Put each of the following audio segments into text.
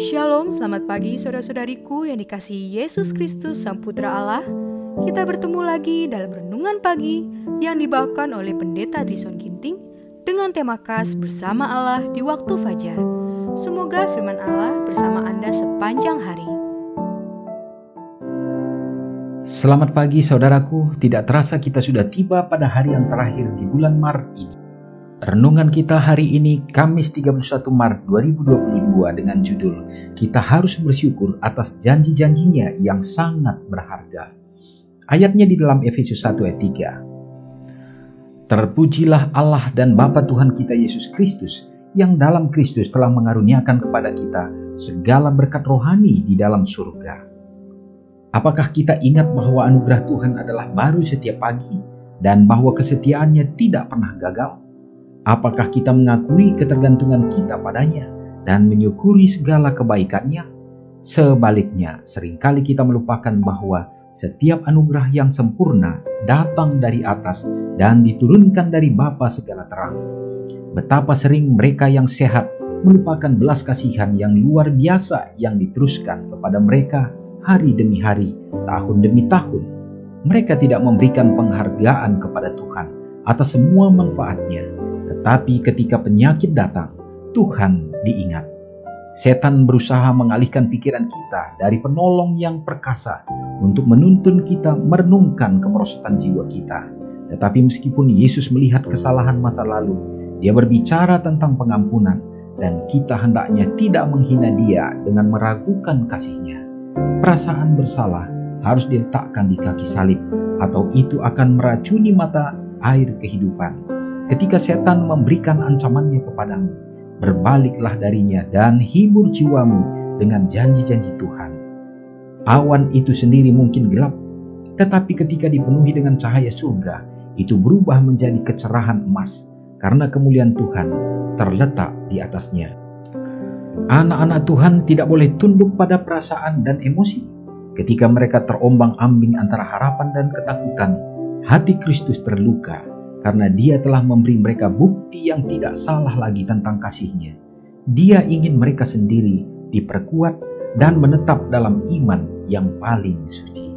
Shalom, selamat pagi saudara-saudariku yang dikasihi Yesus Kristus Sang Putra Allah. Kita bertemu lagi dalam Renungan Pagi yang dibawakan oleh Pendeta Trison Ginting dengan tema khas Bersama Allah di Waktu Fajar. Semoga firman Allah bersama Anda sepanjang hari. Selamat pagi saudaraku, tidak terasa kita sudah tiba pada hari yang terakhir di bulan Maret ini. Renungan kita hari ini Kamis 31 Maret 2022 dengan judul Kita Harus Bersyukur Atas Janji-Janjinya yang Sangat Berharga. Ayatnya di dalam Efesus 1 ayat 3. Terpujilah Allah dan Bapa Tuhan kita Yesus Kristus yang dalam Kristus telah mengaruniakan kepada kita segala berkat rohani di dalam surga. Apakah kita ingat bahwa anugerah Tuhan adalah baru setiap pagi dan bahwa kesetiaannya tidak pernah gagal? Apakah kita mengakui ketergantungan kita padanya dan menyukuri segala kebaikannya? Sebaliknya, seringkali kita melupakan bahwa setiap anugerah yang sempurna datang dari atas dan diturunkan dari Bapa segala terang. Betapa sering mereka yang sehat melupakan belas kasihan yang luar biasa yang diteruskan kepada mereka hari demi hari, tahun demi tahun. Mereka tidak memberikan penghargaan kepada Tuhan atas semua manfaatnya. Tetapi ketika penyakit datang, Tuhan diingat. Setan berusaha mengalihkan pikiran kita dari penolong yang perkasa untuk menuntun kita merenungkan kemerosotan jiwa kita. Tetapi meskipun Yesus melihat kesalahan masa lalu, Dia berbicara tentang pengampunan dan kita hendaknya tidak menghina Dia dengan meragukan kasih-Nya. Perasaan bersalah harus diletakkan di kaki salib atau itu akan meracuni mata air kehidupan. Ketika setan memberikan ancamannya kepadamu, berbaliklah darinya dan hibur jiwamu dengan janji-janji Tuhan. Awan itu sendiri mungkin gelap, tetapi ketika dipenuhi dengan cahaya surga, itu berubah menjadi kecerahan emas, karena kemuliaan Tuhan terletak di atasnya. Anak-anak Tuhan tidak boleh tunduk pada perasaan dan emosi. Ketika mereka terombang-ambing antara harapan dan ketakutan, hati Kristus terluka, karena Dia telah memberi mereka bukti yang tidak salah lagi tentang kasih-Nya. Dia ingin mereka sendiri diperkuat dan menetap dalam iman yang paling suci.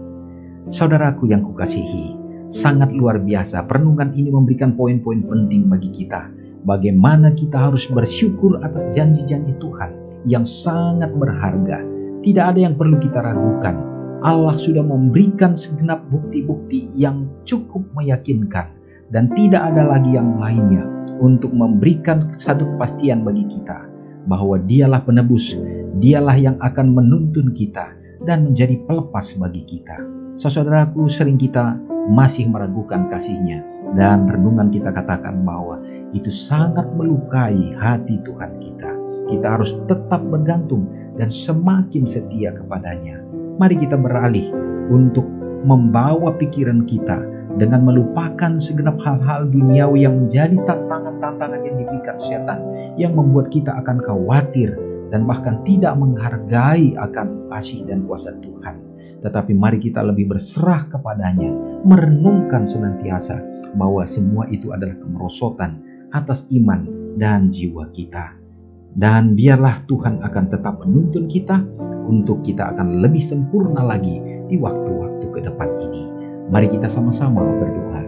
Saudaraku yang kukasihi, sangat luar biasa perenungan ini memberikan poin-poin penting bagi kita. Bagaimana kita harus bersyukur atas janji-janji Tuhan yang sangat berharga. Tidak ada yang perlu kita ragukan. Allah sudah memberikan segenap bukti-bukti yang cukup meyakinkan. Dan tidak ada lagi yang lainnya untuk memberikan satu kepastian bagi kita bahwa Dialah penebus, Dialah yang akan menuntun kita dan menjadi pelepas bagi kita. Saudaraku, sering kita masih meragukan kasih-Nya dan renungan kita katakan bahwa itu sangat melukai hati Tuhan kita. Kita harus tetap bergantung dan semakin setia kepadanya. Mari kita beralih untuk membawa pikiran kita dengan melupakan segenap hal-hal duniawi yang menjadi tantangan-tantangan yang diberikan setan, yang membuat kita akan khawatir dan bahkan tidak menghargai akan kasih dan kuasa Tuhan. Tetapi mari kita lebih berserah kepadanya, merenungkan senantiasa bahwa semua itu adalah kemerosotan atas iman dan jiwa kita. Dan biarlah Tuhan akan tetap menuntun kita untuk kita akan lebih sempurna lagi di waktu-waktu ke depan ini. Mari kita sama-sama berdoa.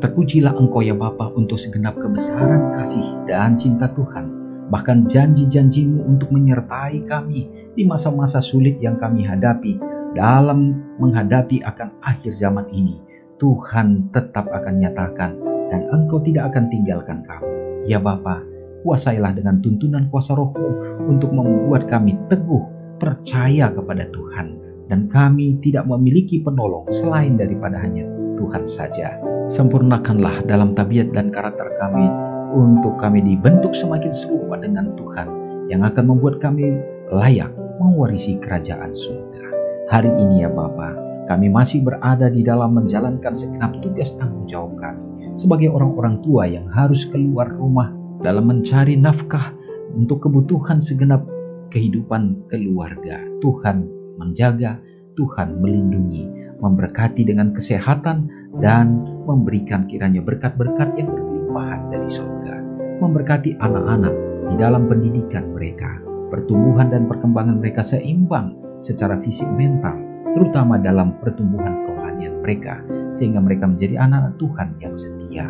Terpujilah Engkau ya Bapa untuk segenap kebesaran kasih dan cinta Tuhan. Bahkan janji-janji-Mu untuk menyertai kami di masa-masa sulit yang kami hadapi dalam menghadapi akan akhir zaman ini. Tuhan tetap akan nyatakan dan Engkau tidak akan tinggalkan kami. Ya Bapa, kuasailah dengan tuntunan kuasa Roh-Mu untuk membuat kami teguh percaya kepada Tuhan. Dan kami tidak memiliki penolong selain daripada hanya Tuhan saja. Sempurnakanlah dalam tabiat dan karakter kami untuk kami dibentuk semakin serupa dengan Tuhan yang akan membuat kami layak mewarisi kerajaan surga. Hari ini ya Bapa, kami masih berada di dalam menjalankan segenap tugas tanggung jawab kami sebagai orang-orang tua yang harus keluar rumah dalam mencari nafkah untuk kebutuhan segenap kehidupan keluarga. Tuhan menjaga, Tuhan melindungi, memberkati dengan kesehatan dan memberikan kiranya berkat-berkat yang berlimpahan dari surga. Memberkati anak-anak di dalam pendidikan mereka. pertumbuhan dan perkembangan mereka seimbang secara fisik mental, terutama dalam pertumbuhan kerohanian mereka, sehingga mereka menjadi anak-anak Tuhan yang setia.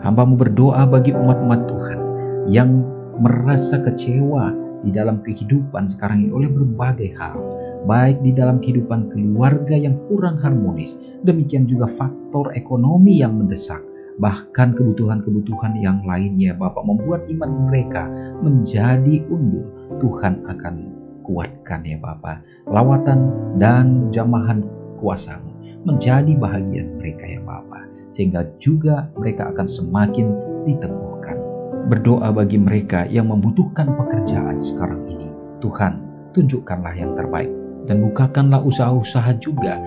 Hamba-Mu berdoa bagi umat-umat Tuhan yang merasa kecewa di dalam kehidupan sekarang ini oleh berbagai hal, baik di dalam kehidupan keluarga yang kurang harmonis, demikian juga faktor ekonomi yang mendesak, bahkan kebutuhan-kebutuhan yang lainnya, Bapak, membuat iman mereka menjadi undur. Tuhan akan kuatkan ya Bapak, lawatan dan jamahan kuasa-Mu menjadi bahagian mereka ya Bapak, sehingga juga mereka akan semakin diteguhkan. Berdoa bagi mereka yang membutuhkan pekerjaan sekarang ini, Tuhan, tunjukkanlah yang terbaik dan bukakanlah usaha-usaha juga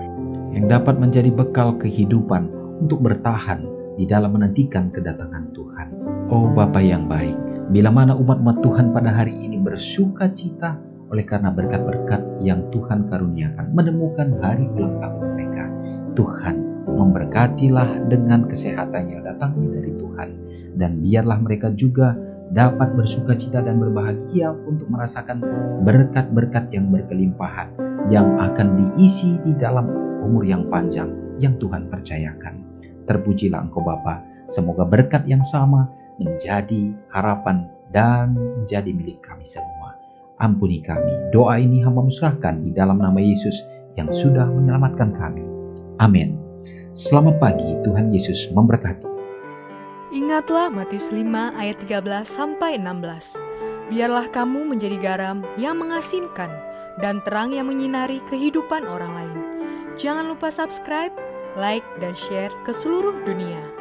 yang dapat menjadi bekal kehidupan untuk bertahan di dalam menantikan kedatangan Tuhan. Oh Bapa yang baik, bila mana umat-umat Tuhan pada hari ini bersuka cita oleh karena berkat-berkat yang Tuhan karuniakan menemukan hari ulang tahun mereka, Tuhan memberkatilah dengan kesehatan yang datangnya dari Tuhan, dan biarlah mereka juga dapat bersuka cita dan berbahagia untuk merasakan berkat-berkat yang berkelimpahan yang akan diisi di dalam umur yang panjang yang Tuhan percayakan. Terpujilah Engkau Bapa, semoga berkat yang sama menjadi harapan dan menjadi milik kami semua. Ampuni kami, doa ini hamba serahkan di dalam nama Yesus yang sudah menyelamatkan kami. Amin. Selamat pagi, Tuhan Yesus memberkati. Ingatlah Matius 5 ayat 13-16. Biarlah kamu menjadi garam yang mengasinkan dan terang yang menyinari kehidupan orang lain. Jangan lupa subscribe, like, dan share ke seluruh dunia.